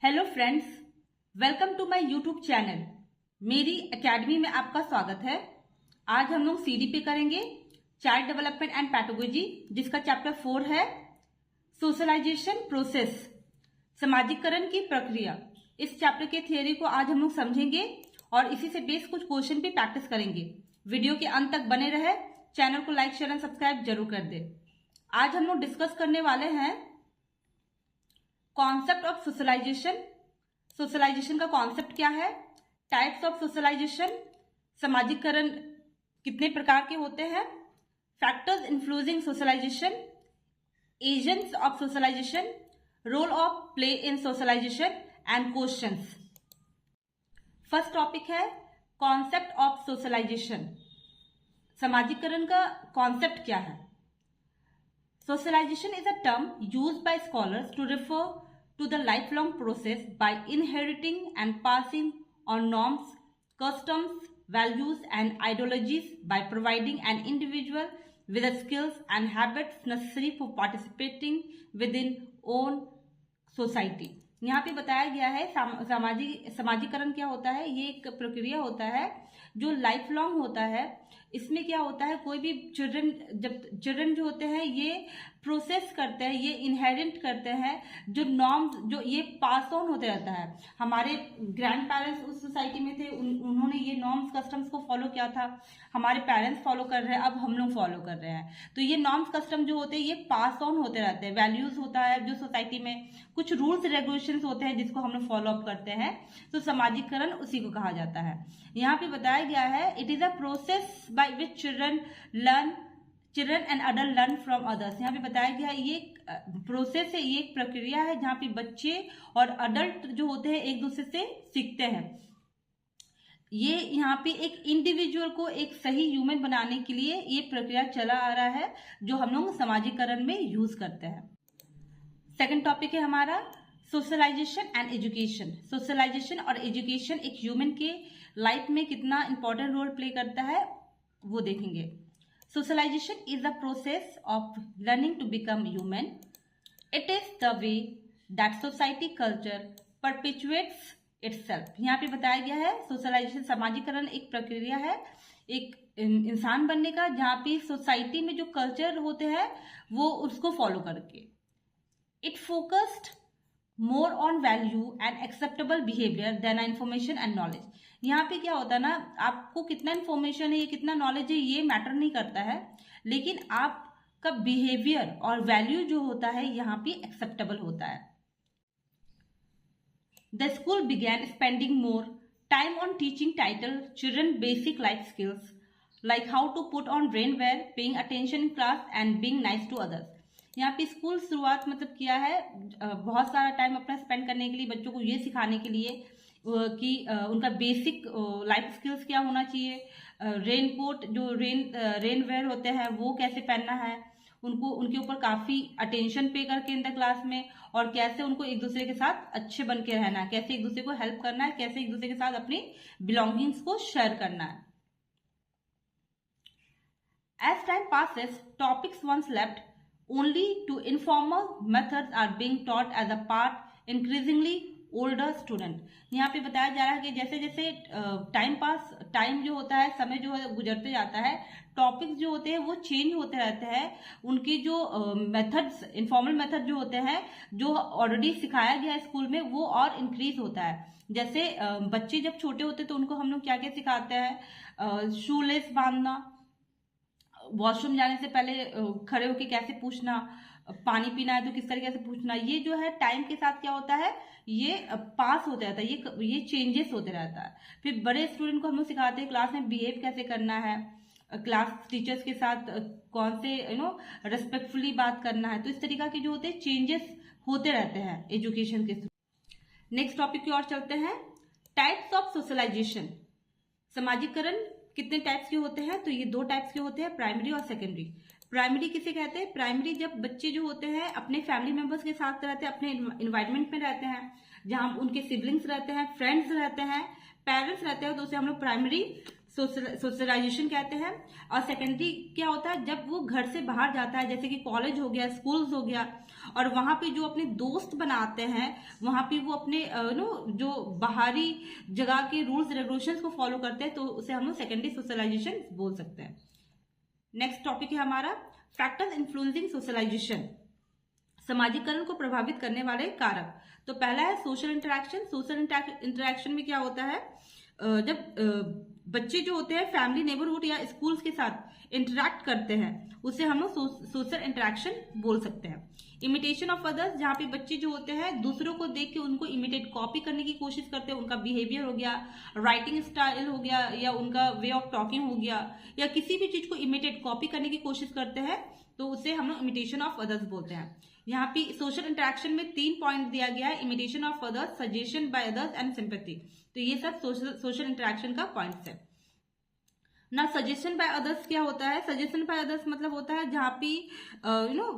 Hello friends, welcome to my YouTube channel. मेरी academy में आपका स्वागत है। आज हम लोग सीडी पे करेंगे चाइल्ड डेवलपमेंट एंड पैथोलॉजी, जिसका चैप्टर 4 है सोशलाइजेशन प्रोसेस, सामाजिकरण की प्रक्रिया। इस चैप्टर के थियोरी को आज हम लोग समझेंगे और इसी से बेस कुछ क्वेश्चन पे प्रैक्टिस करेंगे। वीडियो के अंत तक बने रहे। चैनल को लाइक शेयर एंड सब्सक्राइब जरूर कर दे। आज हम लोग डिस्कस करने वाले हैं कॉन्सेप्ट ऑफ सोशलाइजेशन। सोशलाइजेशन का कॉन्सेप्ट क्या है, टाइप्स ऑफ सोशलाइजेशन, सामाजिकरण कितने प्रकार के होते हैं, factors influencing socialization, agents of socialization, role of play in socialization and questions. First topic है कॉन्सेप्ट ऑफ सोशलाइजेशन। सामाजिकरण का कॉन्सेप्ट क्या है? Socialization is a term used by scholars to refer to the lifelong process by inheriting and passing on norms, customs, values, and ideologies by providing an individual with the skills and habits necessary for participating within own society. यहाँ पे बताया गया है सामाजिकरण क्या होता है। ये एक प्रक्रिया होता है जो लाइफ लॉन्ग होता है। इसमें क्या होता है, कोई भी चिल्ड्रन जो होते हैं ये प्रोसेस करते हैं, ये इनहेरिट करते हैं जो नॉर्म्स, जो ये पास ऑन होते रहता है। हमारे ग्रैंड पेरेंट्स उस सोसाइटी में थे, उन्होंने ये नॉर्म्स कस्टम्स को फॉलो किया था। हमारे पेरेंट्स फॉलो कर रहे हैं, अब हम लोग फॉलो कर रहे हैं। तो ये नॉर्म्स कस्टम जो होते हैं ये पास ऑन होते रहते हैं। वैल्यूज होता है जो सोसाइटी में, कुछ रूल्स रेगुलेशंस होते हैं जिसको हम लोग फॉलो अप करते हैं। तो सामाजिकरण उसी को कहा जाता है। यहाँ पे बताया गया है it is a process by which children and adult learn from others. यहाँ पे बताया गया ये प्रोसेस है, ये एक प्रक्रिया है जहाँ पे बच्चे और अडल्ट जो होते हैं एक दूसरे से सीखते हैं। ये यहाँ पे एक इंडिविजुअल को एक सही ह्यूमन बनाने के लिए ये प्रक्रिया चला आ रहा है जो हम लोग सामाजिकरण में यूज करते हैं। सेकंड टॉपिक है हमारा सोशलाइजेशन एंड एजुकेशन। सोशलाइजेशन और एजुकेशन एक ह्यूमन के लाइफ में कितना इंपॉर्टेंट रोल प्ले करता है वो देखेंगे। Socialization is the process of learning to become human. It is the way that society culture perpetuates itself. यहाँ पे बताया गया है सोशलाइजेशन, सामाजिकरण एक प्रक्रिया है एक इंसान बनने का, जहाँ पे सोसाइटी में जो कल्चर होते हैं वो उसको फॉलो करके। It focused more on value and acceptable behavior than information and knowledge. यहाँ पे क्या होता है ना, आपको कितना इन्फॉर्मेशन है, ये कितना नॉलेज है, ये मैटर नहीं करता है, लेकिन आपका बिहेवियर और वैल्यू जो होता है यहाँ पे एक्सेप्टेबल होता है। The school began spending more time on teaching title children basic life skills like how to put on rainwear, paying attention in class and being nice to others. यहाँ पे स्कूल शुरुआत मतलब किया है बहुत सारा टाइम अपना स्पेंड करने के लिए, बच्चों को ये सिखाने के लिए कि उनका बेसिक लाइफ स्किल्स क्या होना चाहिए, रेनकोट जो रेनवेयर होते हैं वो कैसे पहनना है, उनको उनके ऊपर काफी अटेंशन पे करके इन द क्लास में, और कैसे उनको एक दूसरे के साथ अच्छे बन के रहना है, कैसे एक दूसरे को हेल्प करना है, कैसे एक दूसरे के साथ अपनी बिलोंगिंग्स को शेयर करना है। As time passes topics once left only to informal methods are being taught as a part increasingly older student। यहाँ पे बताया जा रहा है कि जैसे जैसे टाइम जो होता है, समय जो है गुजरते जाता है, टॉपिक्स जो होते हैं वो चेंज होते रहते हैं। उनकी जो मेथड्स, इनफॉर्मल मेथड जो होते हैं जो ऑलरेडी सिखाया गया है स्कूल में, वो और इंक्रीज होता है। जैसे बच्चे जब छोटे होते तो उनको हम लोग क्या क्या सिखाते हैं, शूलेस बांधना, वॉशरूम जाने से पहले खड़े होके कैसे पूछना, पानी पीना है तो किस तरीके से पूछना। ये जो है टाइम के साथ क्या होता है, ये पास होते रहता है, ये चेंजेस होते रहता है। फिर बड़े स्टूडेंट को हम लोग सिखाते हैं क्लास में बिहेव कैसे करना है, क्लास टीचर्स के साथ कौन से रेस्पेक्टफुली बात करना है। तो इस तरीका के जो होते हैं चेंजेस होते रहते हैं एजुकेशन के थ्रू। नेक्स्ट टॉपिक की ओर चलते हैं, टाइप्स ऑफ सोशलाइजेशन। सामाजिकरण कितने टाइप्स के होते हैं? तो ये दो टाइप्स के होते हैं, प्राइमरी और सेकेंडरी। प्राइमरी किसे कहते हैं? प्राइमरी जब बच्चे जो होते हैं अपने फैमिली मेंबर्स के साथ रहते हैं, अपने इन्वायरमेंट में रहते हैं, जहां उनके सिबलिंग्स रहते हैं, फ्रेंड्स रहते हैं, पेरेंट्स रहते हैं, तो उसे हम लोग प्राइमरी सोशलाइजेशन कहते हैं। और सेकेंडरी क्या होता है, जब वो घर से बाहर जाता है, जैसे कि कॉलेज हो गया, स्कूल्स हो गया, और वहां पे जो अपने दोस्त बनाते हैं, वहां पे वो अपने जो बाहरी जगह के रूल्स रेगुलेशंस को फॉलो करते हैं, तो उसे हम लोग सेकेंडरी सोशलाइजेशन बोल सकते हैं। नेक्स्ट टॉपिक है हमारा फैक्टर्स इन्फ्लुएंसिंग सोशलाइजेशन, सामाजिकरण को प्रभावित करने वाले कारक। तो पहला है सोशल इंटरेक्शन। सोशल इंटरेक्शन में क्या होता है, जब बच्चे जो होते हैं फैमिली, नेबरहुड या स्कूल्स के साथ इंटरेक्ट करते हैं, उसे हम लोग सोशल इंटरेक्शन बोल सकते हैं। इमिटेशन ऑफ अदर्स, जहाँ पे बच्चे जो होते हैं दूसरों को देख के उनको इमिटेट कॉपी करने की कोशिश करते हैं, उनका बिहेवियर हो गया, राइटिंग स्टाइल हो गया, या उनका वे ऑफ टॉकिंग हो गया, या किसी भी चीज को इमिटेट कॉपी करने की कोशिश करते हैं, तो उसे हम लोग इमिटेशन ऑफ अदर्स बोलते हैं। यहाँ पे सोशल इंटरेक्शन में 3 पॉइंट दिया गया है, imitation of others, suggestion by others and sympathy. तो ये सब सोशल इंटरेक्शन का पॉइंट्स है ना। सजेशन बाय अदर्स क्या होता है, सजेशन बाय अदर्स मतलब होता है जहाँ पे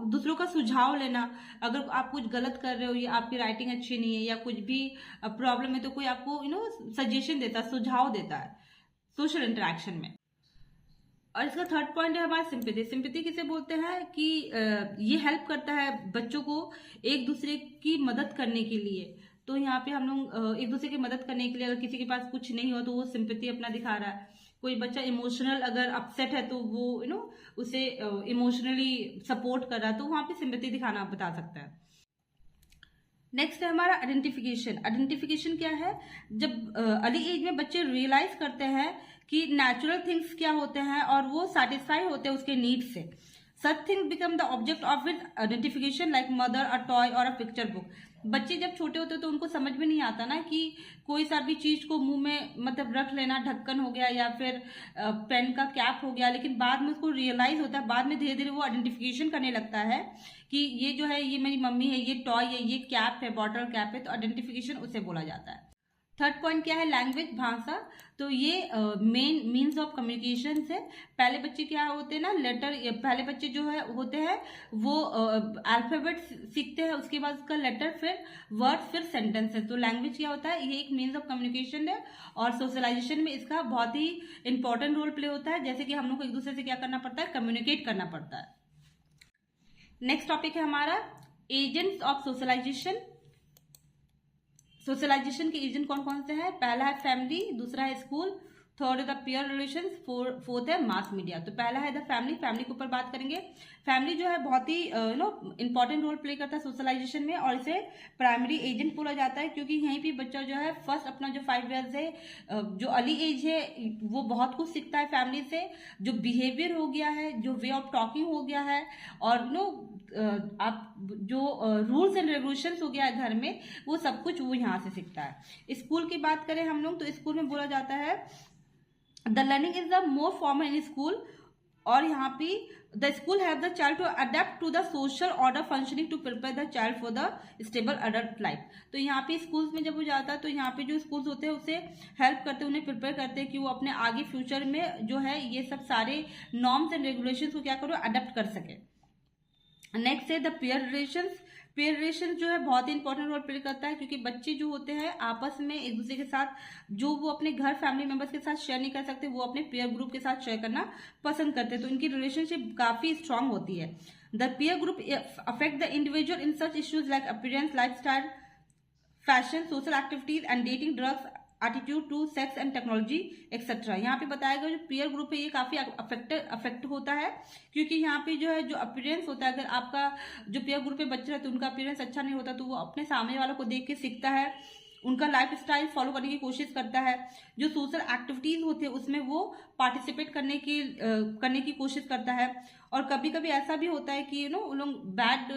दूसरों का सुझाव लेना। अगर आप कुछ गलत कर रहे हो या आपकी राइटिंग अच्छी नहीं है या कुछ भी प्रॉब्लम है, तो कोई आपको सजेशन देता है, सुझाव देता है सोशल इंटरेक्शन में। और इसका थर्ड पॉइंट है हमारा सिंपैथी। सिंपैथी किसे बोलते हैं कि ये हेल्प करता है बच्चों को एक दूसरे की मदद करने के लिए। तो यहाँ पे हम लोग एक दूसरे की मदद करने के लिए, अगर किसी के पास कुछ नहीं हो तो वो सिंपैथी अपना दिखा रहा है। कोई बच्चा इमोशनल अगर अपसेट है तो वो उसे इमोशनली सपोर्ट कर रहा है, तो वहां पे सिंपैथी दिखाना बता सकता है। नेक्स्ट है हमारा आइडेंटिफिकेशन। आइडेंटिफिकेशन क्या है, जब अर्ली एज में बच्चे रियलाइज करते हैं कि नेचुरल थिंग्स क्या होते हैं और वो सेटिस्फाई होते हैं उसके नीड से। Such things become the object of with identification like mother, a toy और अ पिक्चर बुक। बच्चे जब छोटे होते हैं तो उनको समझ में नहीं आता ना कि कोई सा भी चीज को मुंह में मतलब रख लेना, ढक्कन हो गया या फिर पेन का कैप हो गया, लेकिन बाद में उसको रियलाइज होता है, बाद में धीरे धीरे वो आइडेंटिफिकेशन करने लगता है कि ये जो है ये मेरी मम्मी है, ये टॉय है, ये कैप है, बॉटल कैप है, तो आइडेंटिफिकेशन उसे बोला जाता है। थर्ड पॉइंट क्या है, लैंग्वेज, भाषा। तो ये मेन मीन्स ऑफ कम्युनिकेशन है। पहले बच्चे क्या होते हैं ना, लेटर, पहले बच्चे जो है होते हैं वो अल्फाबेट सीखते हैं, उसके बाद उसका लेटर, फिर वर्ड, फिर सेंटेंस है। तो लैंग्वेज क्या होता है, ये एक मीन्स ऑफ कम्युनिकेशन है और सोशलाइजेशन में इसका बहुत ही इंपॉर्टेंट रोल प्ले होता है। जैसे कि हम लोग को एक दूसरे से क्या करना पड़ता है, कम्युनिकेट करना पड़ता है। नेक्स्ट टॉपिक है हमारा एजेंट्स ऑफ सोशलाइजेशन। सोशलाइजेशन के एजेंट कौन कौन से हैं, पहला है फैमिली, दूसरा है स्कूल, थर्ड है द पीयर रिलेशंस, फोर्थ है मास मीडिया। तो पहला है द फैमिली। फैमिली के ऊपर बात करेंगे। फैमिली जो है बहुत ही इंपॉर्टेंट रोल प्ले करता है सोशलाइजेशन में और इसे प्राइमरी एजेंट बोला जाता है, क्योंकि यहीं पे बच्चा जो है फर्स्ट अपना जो 5 ईयर्स है, जो अर्ली एज है, वो बहुत कुछ सीखता है फैमिली से। जो बिहेवियर हो गया है, जो वे ऑफ टॉकिंग हो गया है, और आप जो रूल्स एंड रेगुलेशंस हो गया है घर में, वो सब कुछ वो यहाँ से सीखता है। स्कूल की बात करें हम लोग, तो स्कूल में बोला जाता है the learning is the more formal in school, और यहाँ पे the school have the child to adapt to the social order functioning to prepare the child for the stable adult life. तो यहाँ पे स्कूल्स में जब वो जाता है तो यहाँ पे जो स्कूल्स होते हैं उसे हेल्प करते हैं, उन्हें प्रिपेयर करते हैं कि वो अपने आगे फ्यूचर में जो है ये सब सारे नॉर्म्स एंड रेगुलेशंस को क्या करो, अडेप्ट कर सके। नेक्स्ट है the peer relations. Peer relation जो है बहुत ही इंपॉर्टेंट रोल प्ले करता है, क्योंकि बच्चे जो होते हैं आपस में एक दूसरे के साथ जो वो अपने घर फैमिली मेंबर्स के साथ शेयर नहीं कर सकते, वो अपने पीयर ग्रुप के साथ शेयर करना पसंद करते हैं, तो इनकी रिलेशनशिप काफी स्ट्रांग होती है। The peer group affect the individual in such issues like appearance, lifestyle, fashion, social activities and dating, drugs, attitude to sex and technology etcetera. यहाँ पे बताया गया जो पीयर ग्रुप है ये काफी अफेक्ट होता है, क्योंकि यहाँ पे जो है जो अपीयरेंस होता है, अगर आपका जो पीयर ग्रुप में बच्चे रहते हैं उनका अपीयरेंस अच्छा नहीं होता तो वो अपने सामने वालों को देख के सीखता है, उनका लाइफ स्टाइल फॉलो करने की कोशिश करता है। जो सोशल एक्टिविटीज होती है उसमें वो पार्टिसिपेट करने की कोशिश करता है। और कभी कभी ऐसा भी होता है कि उन लोग बैड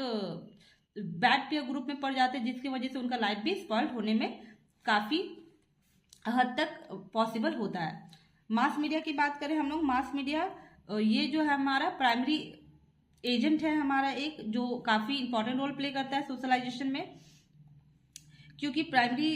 पीयर ग्रुप में पड़ जाते हैं, जिसकी वजह से उनका लाइफ भी स्पॉइल होने में काफी हद तक पॉसिबल होता है। मास मीडिया की बात करें हम लोग, मास मीडिया ये जो है हमारा प्राइमरी एजेंट है हमारा एक, जो काफी इंपॉर्टेंट रोल प्ले करता है सोशलाइजेशन में, क्योंकि प्राइमरी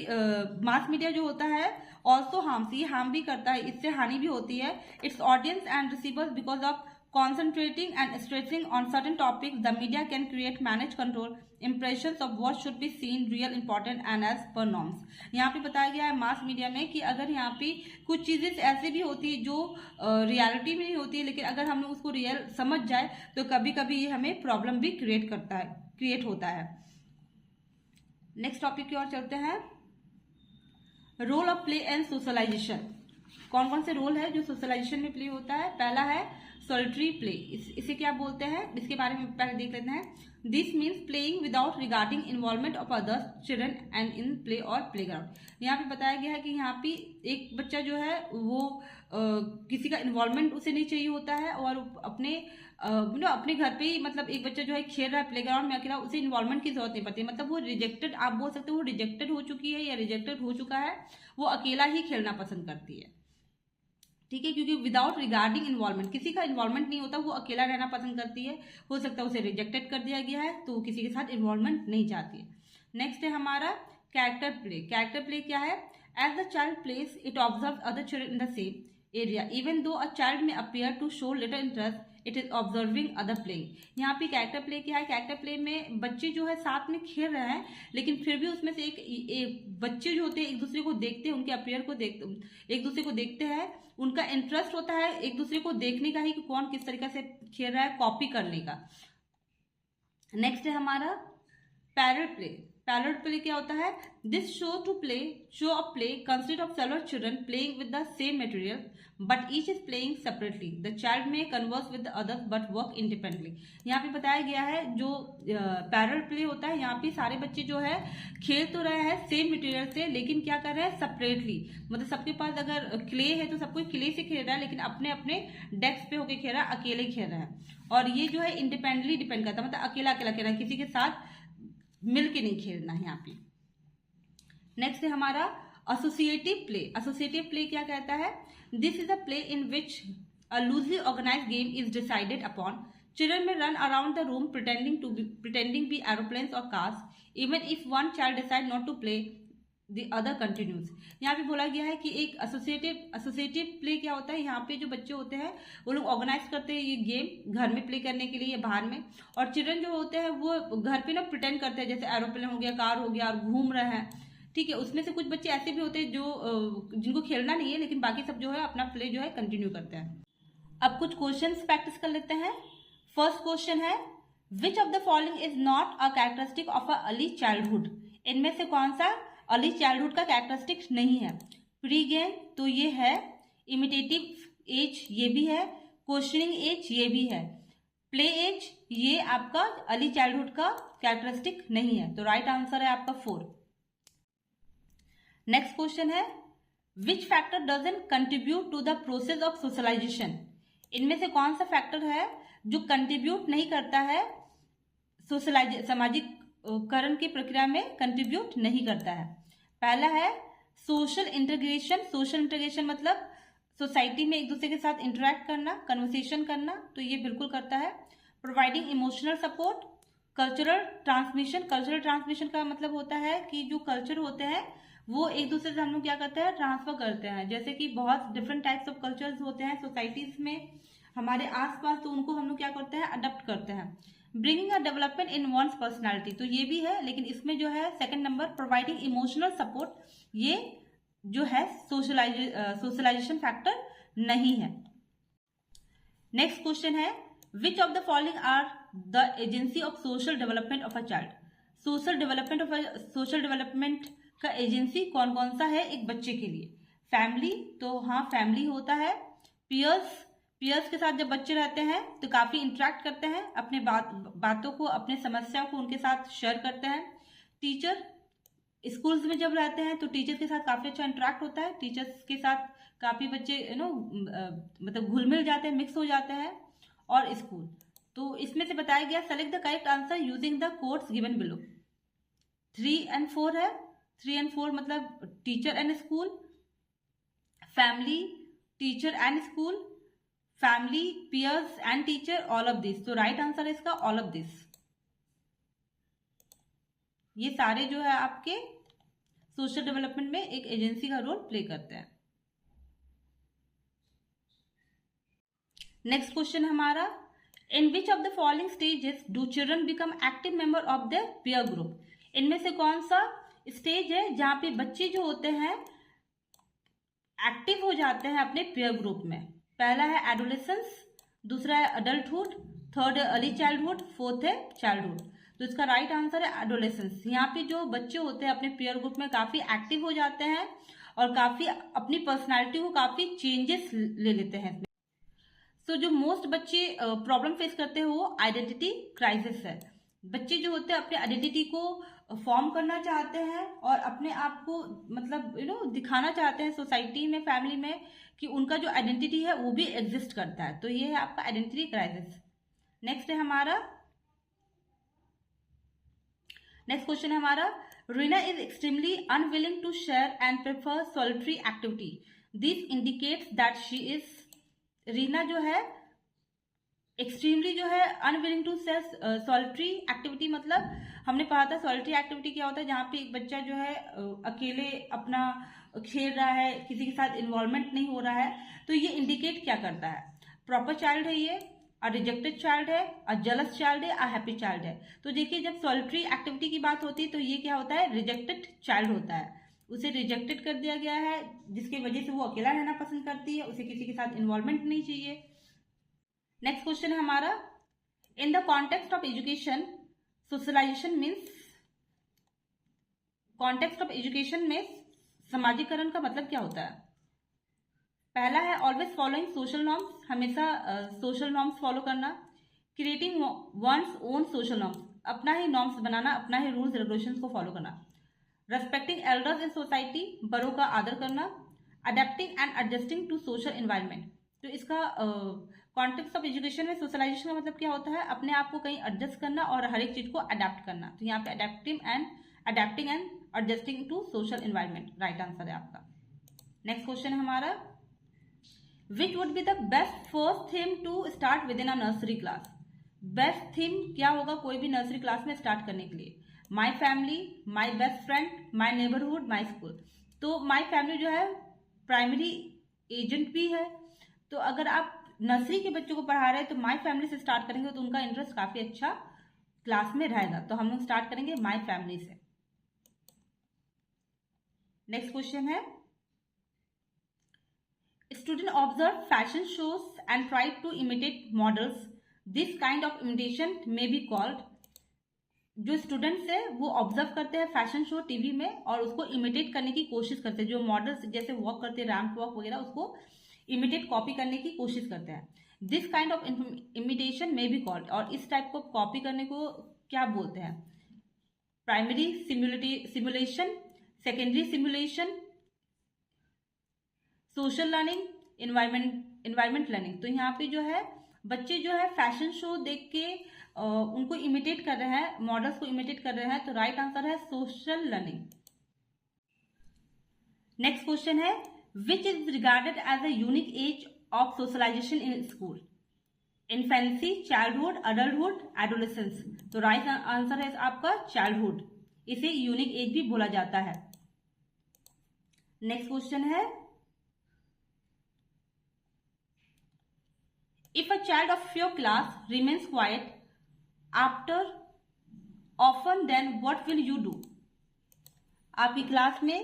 मास मीडिया जो होता है ऑल्सो हार्म्स, ये हार्म भी करता है, इससे हानि भी होती है। It's audience and receivers because of concentrating and stressing on certain topics, the media can create, manage, control impressions of what should be seen, real, important and as per norms। यहाँ पे बताया गया है मास मीडिया में कि अगर यहाँ पे कुछ चीजें ऐसे भी होती है जो रियलिटी में नहीं होती है, लेकिन अगर हम लोग उसको रियल समझ जाए तो कभी कभी ये हमें प्रॉब्लम भी क्रिएट करता है। क्रिएट होता है। नेक्स्ट टॉपिक की ओर चलते हैं, role of play and socialization. कौन कौन से रोल है जो सोशलाइजेशन में प्ले होता है? पहला है सॉलिटरी प्ले, इसे क्या बोलते हैं, इसके बारे में पहले देख लेते हैं। This means playing without regarding involvement of others children and in play और प्ले ग्राउंड। यहाँ पे बताया गया है कि यहाँ पे एक बच्चा जो है वो किसी का इन्वॉल्वमेंट उसे नहीं चाहिए होता है और अपने अपने घर पे ही, मतलब एक बच्चा जो है खेल रहा है प्ले ग्राउंड में अकेला, उसे इन्वॉल्वमेंट की जरूरत नहीं पड़ती। मतलब वो रिजेक्टेड, आप बोल सकते हो वो रिजेक्टेड हो चुकी है या रिजेक्टेड हो चुका है, वो अकेला ही खेलना पसंद करती है, ठीक है, क्योंकि विदाउट रिगार्डिंग इन्वॉल्वमेंट, किसी का इन्वॉल्वमेंट नहीं होता, वो अकेला रहना पसंद करती है। हो सकता है उसे रिजेक्टेड कर दिया गया है तो वो किसी के साथ इन्वॉल्वमेंट नहीं चाहती है। नेक्स्ट है हमारा कैरेक्टर प्ले। कैरेक्टर प्ले क्या है? As the child plays it observe other children in the same area even though a child may appear to show little interest it is observing other playing. यहाँ पे character play क्या है? Character play में बच्चे जो है साथ में खेल रहे हैं, लेकिन फिर भी उसमें से एक बच्चे जो होते हैं एक दूसरे को देखते हैं, उनके अपीयर को देखते, एक दूसरे को देखते हैं, उनका इंटरेस्ट होता है एक दूसरे को देखने का ही कि कौन किस तरीके से खेल रहा है, कॉपी करने का। नेक्स्ट है हमारा पैरल प्ले। पैरल प्ले क्या होता है? This show of play consist of several children playing with the same material but each is playing separately. The child may converse with the others but work independently. यहाँ पे बताया गया है जो parallel play होता है, यहाँ पे सारे बच्चे जो है खेल तो रहे हैं सेम मटेरियल से, लेकिन क्या कर रहे हैं? सेपरेटली। मतलब सबके पास अगर क्ले है तो सब कोई क्ले से खेल रहा है, लेकिन अपने अपने डेस्क पे होके खेल रहा है, अकेले खेल रहा है। और ये जो है इंडिपेंडेंटली डिपेंड करता है, मतलब अकेला अकेला खेल रहा है, किसी के साथ मिल के नहीं खेलना है यहाँ पे। नेक्स्ट है हमारा एसोसिएटिव प्ले। एसोसिएटिव प्ले क्या कहता है? This is a play in which a loosely organised game is decided upon. Children may run around the room pretending be aeroplanes or cars. Even if one child decide not to play, the other continues. यहाँ पे बोला गया है कि एक associative play क्या होता है? यहाँ पे जो बच्चे होते हैं वो लोग ऑर्गेनाइज करते हैं ये गेम घर में प्ले करने के लिए या बाहर में, और चिल्ड्रन जो होते हैं वो घर पे ना प्रिटेंड करते हैं, जैसे एरोप्लेन हो गया, कार हो गया, और घूम रहे हैं, ठीक है। उसमें से कुछ बच्चे ऐसे भी होते हैं जो जिनको खेलना नहीं है, लेकिन बाकी सब जो है अपना प्ले जो है कंटिन्यू करते हैं। अब कुछ क्वेश्चन प्रैक्टिस कर लेते हैं। फर्स्ट क्वेश्चन है, which of the following is not a characteristic of a early childhood? इनमें से कौन सा अर्ली चाइल्डहुड का कैरेक्टरिस्टिक नहीं है? प्री गेम तो ये है, इमिटेटिव एज ये भी है, क्वेश्चनिंग एज ये भी है, प्ले एज ये आपका अर्ली चाइल्डहुड का कैरेक्टरिस्टिक नहीं है, तो राइट आंसर है आपका 4। नेक्स्ट क्वेश्चन है, which factor doesn't contribute to the process of socialization? इनमें से कौन सा फैक्टर है जो कंट्रीब्यूट नहीं करता है सामाजिककरण की प्रक्रिया में, कंट्रीब्यूट नहीं करता है? पहला है सोशल इंटीग्रेशन। सोशल इंटीग्रेशन मतलब सोसाइटी में एक दूसरे के साथ इंटरेक्ट करना, कन्वर्सेशन करना, तो ये बिल्कुल करता है। Providing emotional support, cultural transmission. Cultural transmission का मतलब होता है कि जो कल्चर होते हैं वो एक दूसरे से हम लोग क्या करते हैं? ट्रांसफर करते हैं। जैसे कि बहुत डिफरेंट टाइप्स ऑफ कल्चर्स होते हैं सोसाइटीज में हमारे आसपास, तो उनको हम लोग क्या करते हैं? अडॉप्ट करते हैं। Bringing a development in one's personality, तो ये भी है, लेकिन इसमें जो है second number providing emotional support, ये जो है सोशलाइजेशन फैक्टर नहीं है। नेक्स्ट क्वेश्चन है, which of the following are the agency of social development of a child? Social development का एजेंसी कौन कौन सा है एक बच्चे के लिए? फैमिली, तो हाँ फैमिली होता है। पियर्स के साथ जब बच्चे रहते हैं तो काफी इंटरेक्ट करते हैं, अपने बातों को, अपने समस्याओं को उनके साथ शेयर करते हैं। टीचर, स्कूल्स में जब रहते हैं तो टीचर के साथ काफी अच्छा इंटरेक्ट होता है, टीचर्स के साथ काफी बच्चे मतलब घुल मिल जाते हैं, मिक्स हो जाते हैं। और स्कूल, तो इसमें से बताया गया, select the correct answer using the codes given below. 3 and 4 है, 3 and 4 मतलब teacher and school, family, teacher and school, family, peers and teacher, all of this. तो राइट आंसर है इसका ऑल ऑफ दिस। ये सारे जो है आपके सोशल डेवलपमेंट में एक एजेंसी का रोल प्ले करते हैं। नेक्स्ट क्वेश्चन हमारा, in which of the following stages do children become active member of the peer group? इनमें से कौन सा स्टेज है जहां पे बच्चे जो होते हैं एक्टिव हो जाते हैं अपने पीयर ग्रुप में? पहला है एडोलेसेंस, दूसरा है अडल्टहुड, थर्ड है अर्ली चाइल्डहुड, फोर्थ है चाइल्डहुड। तो इसका राइट आंसर है एडोलेसेंस। यहाँ पे जो बच्चे होते हैं अपने पीयर ग्रुप में काफी एक्टिव हो जाते हैं और काफी अपनी पर्सनालिटी को काफी चेंजेस ले लेते हैं। तो जो मोस्ट बच्चे प्रॉब्लम फेस करते हैं वो आइडेंटिटी क्राइसिस है। बच्चे जो होते हैं अपने आइडेंटिटी को फॉर्म करना चाहते हैं और अपने आप को मतलब दिखाना चाहते हैं सोसाइटी में, फैमिली में, कि उनका जो आइडेंटिटी है वो भी एग्जिस्ट करता है। तो ये है आपका आइडेंटिटी क्राइसिस। नेक्स्ट क्वेश्चन है हमारा, Reena is extremely unwilling to share and prefer solitary activity. This indicates that she is, Reena जो है एक्सट्रीमली जो है unwilling to share solitary activity, मतलब हमने पढ़ा था सॉलिटरी एक्टिविटी क्या होता है, जहां पे एक बच्चा जो है अकेले अपना खेल रहा है, किसी के साथ इन्वॉल्वमेंट नहीं हो रहा है। तो ये इंडिकेट क्या करता है, प्रॉपर चाइल्ड है ये, अ रिजेक्टेड चाइल्ड है, अ जेलस चाइल्ड है, अ हैप्पी चाइल्ड है। तो देखिए जब सॉलिटरी एक्टिविटी की बात होती है तो ये क्या होता है, रिजेक्टेड चाइल्ड होता है, उसे रिजेक्टेड कर दिया गया है, जिसकी वजह से वो अकेला रहना पसंद करती है, उसे किसी के साथ इन्वॉल्वमेंट नहीं चाहिए। नेक्स्ट क्वेश्चन है हमारा, in the context of education socialization means, context of education में समाजीकरण का मतलब क्या होता है। पहला है ऑलवेज फॉलोइंग सोशल नॉर्म्स, हमेशा सोशल नॉर्म्स फॉलो करना, creating one's own social norms, अपना ही नॉर्म्स बनाना, अपना ही रूल्स रेगुलेशंस को फॉलो करना, रेस्पेक्टिंग एल्डर्स इन सोसाइटी, बड़ों का आदर करना, adapting and adjusting to social environment. तो इसका कॉन्टेक्स्ट ऑफ एजुकेशन में सोशलाइजेशन का मतलब क्या होता है, अपने आप को कहीं एडजस्ट करना और हर एक चीज को अडेप्ट करना। तो यहाँ पे adapting and adjusting to social environment right answer है आपका। नेक्स्ट क्वेश्चन है हमारा, which would be the best first theme to start with in a nursery class. Best theme क्या होगा कोई भी नर्सरी क्लास में स्टार्ट करने के लिए, my family, my best friend, my neighbourhood, my school. तो माई फैमिली जो है प्राइमरी एजेंट भी है, तो अगर आप नर्सरी के बच्चों को पढ़ा रहे हैं तो माई फैमिली से स्टार्ट करेंगे तो उनका इंटरेस्ट काफी अच्छा क्लास में रहेगा। तो हम लोग स्टार्ट करेंगे माई फैमिली से। नेक्स्ट क्वेश्चन है, student observe fashion shows and try to imitate models, this kind of imitation may be called. जो स्टूडेंट्स है वो ऑब्जर्व करते हैं फैशन शो टीवी में और उसको इमिटेट करने की कोशिश करते हैं, जो मॉडल्स जैसे वॉक करते हैं, रैंप वॉक वगैरह, उसको इमिटेट कॉपी करने की कोशिश करते हैं। This kind of imitation may be called, और इस टाइप को कॉपी करने को क्या बोलते हैं, primary simulation, secondary simulation, social learning, environment learning. तो यहाँ पे जो है बच्चे जो है फैशन शो देख के उनको इमिटेट कर रहे हैं, मॉडल्स को इमिटेट कर रहे हैं, तो राइट आंसर है सोशल लर्निंग। नेक्स्ट क्वेश्चन है, which is regarded as a unique age of socialization in school, infancy, childhood, adulthood, adolescence. तो राइट आंसर है आपका चाइल्डहुड, इसे यूनिक एज भी बोला जाता है। नेक्स्ट क्वेश्चन है, if a child of your class remains quiet after often, then what will you do। आपकी क्लास में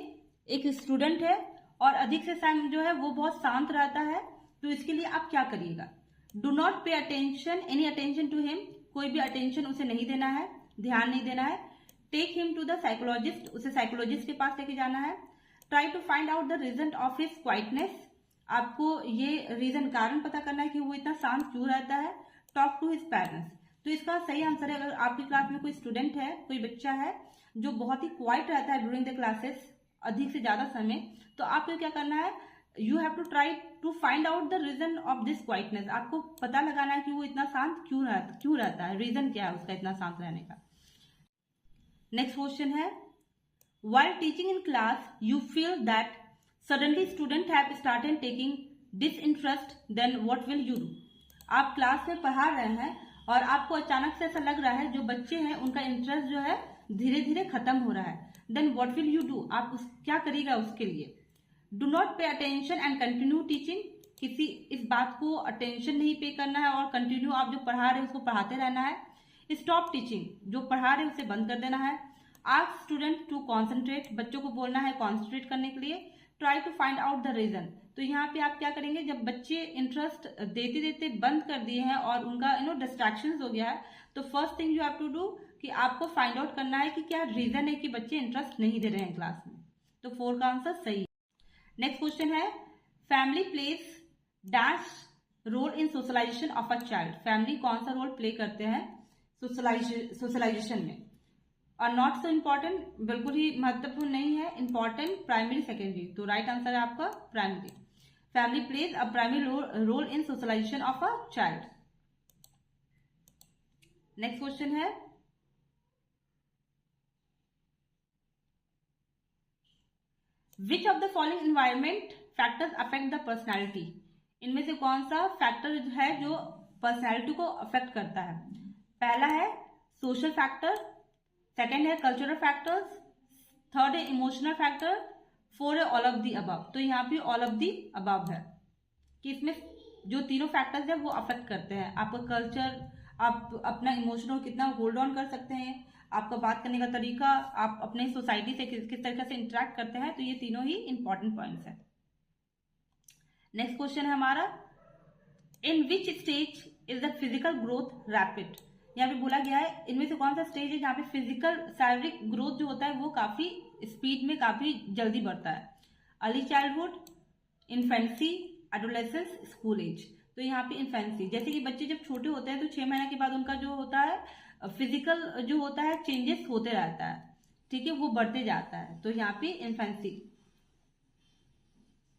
एक स्टूडेंट है और अधिक से टाइम जो है वो बहुत शांत रहता है, तो इसके लिए आप क्या करिएगा। Do not pay attention any attention to him, कोई भी अटेंशन उसे नहीं देना है, ध्यान नहीं देना है। Take him to the psychologist, उसे साइकोलॉजिस्ट के पास लेके जाना है। Try to find out the reason of his quietness, आपको ये रीजन, कारण पता करना है कि वो इतना शांत क्यों रहता है। टॉक टू हिज पेरेंट्स, तो इसका सही आंसर है, अगर आपकी क्लास में कोई स्टूडेंट है, कोई बच्चा है जो बहुत ही क्वाइट रहता है ड्यूरिंग द क्लासेस अधिक से ज्यादा समय, तो आपको क्या करना है, you have to try to find out the reason of this quietness, आपको पता लगाना है कि वो इतना शांत क्यों रहता है, रीजन क्या है उसका इतना शांत रहने का। नेक्स्ट क्वेश्चन है, while teaching in class you feel that suddenly students have started taking disinterest, then what will you do। आप क्लास में पढ़ा रहे हैं और आपको अचानक से ऐसा लग रहा है जो बच्चे हैं उनका इंटरेस्ट जो है धीरे धीरे खत्म हो रहा है, then what will you do, आप क्या करिएगा उसके लिए। Do not pay attention and continue teaching, किसी इस बात को अटेंशन नहीं पे करना है और कंटिन्यू आप जो पढ़ा रहे हैं उसको पढ़ाते रहना है। स्टॉप टीचिंग, जो पढ़ा रहे हैं उसे बंद कर देना है। आस्क स्टूडेंट टू कॉन्सेंट्रेट, बच्चों को बोलना है कॉन्सेंट्रेट करने के लिए। Try to find out the reason, तो यहाँ पे आप क्या करेंगे, जब बच्चे इंटरेस्ट देते देते बंद कर दिए हैं और उनका डिस्ट्रैक्शन हो गया है, तो first thing you have to do कि आपको फाइंड आउट करना है कि क्या रीजन है कि बच्चे इंटरेस्ट नहीं दे रहे हैं क्लास में। तो 4 का आंसर सही है। नेक्स्ट क्वेश्चन है family plays dash role in socialisation of a child. Family कौन सा रोल प्ले करते हैं सोशलाइजेशन में। और नॉट सो इम्पॉर्टेंट, बिल्कुल ही महत्वपूर्ण नहीं है, इंपॉर्टेंट, प्राइमरी, सेकेंडरी। तो राइट आंसर है आपका primary. Family plays a primary role in socialisation of a child. Next question है which of the following environment factors affect the personality. इनमें से कौन सा फैक्टर है जो पर्सनैलिटी को अफेक्ट करता है। पहला है सोशल फैक्टर, सेकेंड है कल्चरल फैक्टर्स, थर्ड है इमोशनल फैक्टर, फोर है ऑल ऑफ दी अबव। तो यहाँ पे ऑल ऑफ दी अबव है कि इसमें जो तीनों फैक्टर्स है वो अफेक्ट करते हैं। आपका कल्चर, आप अपना इमोशनल कितना होल्ड ऑन कर सकते हैं, आपका बात करने का तरीका, आप अपने सोसाइटी से किस तरीके से इंटरेक्ट करते हैं। तो ये तीनों ही इंपॉर्टेंट पॉइंट्स है। नेक्स्ट क्वेश्चन है हमारा in which stage is the physical growth rapid. यहाँ पे बोला गया है इनमें से कौन सा स्टेज है जहाँ पे फिजिकल शारीरिक ग्रोथ जो होता है वो काफी स्पीड में काफी जल्दी बढ़ता है। Early childhood, infancy, adolescence, school age. तो यहाँ पे इन्फेंसी, जैसे कि बच्चे जब छोटे होते हैं तो 6 महीने के बाद उनका जो होता है फिजिकल जो होता है चेंजेस होते रहता है, ठीक है, वो बढ़ते जाता है। तो यहाँ पे infancy.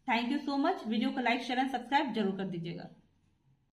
Thank you so much. Video को लाइक शेयर एंड सब्सक्राइब जरूर कर दीजिएगा।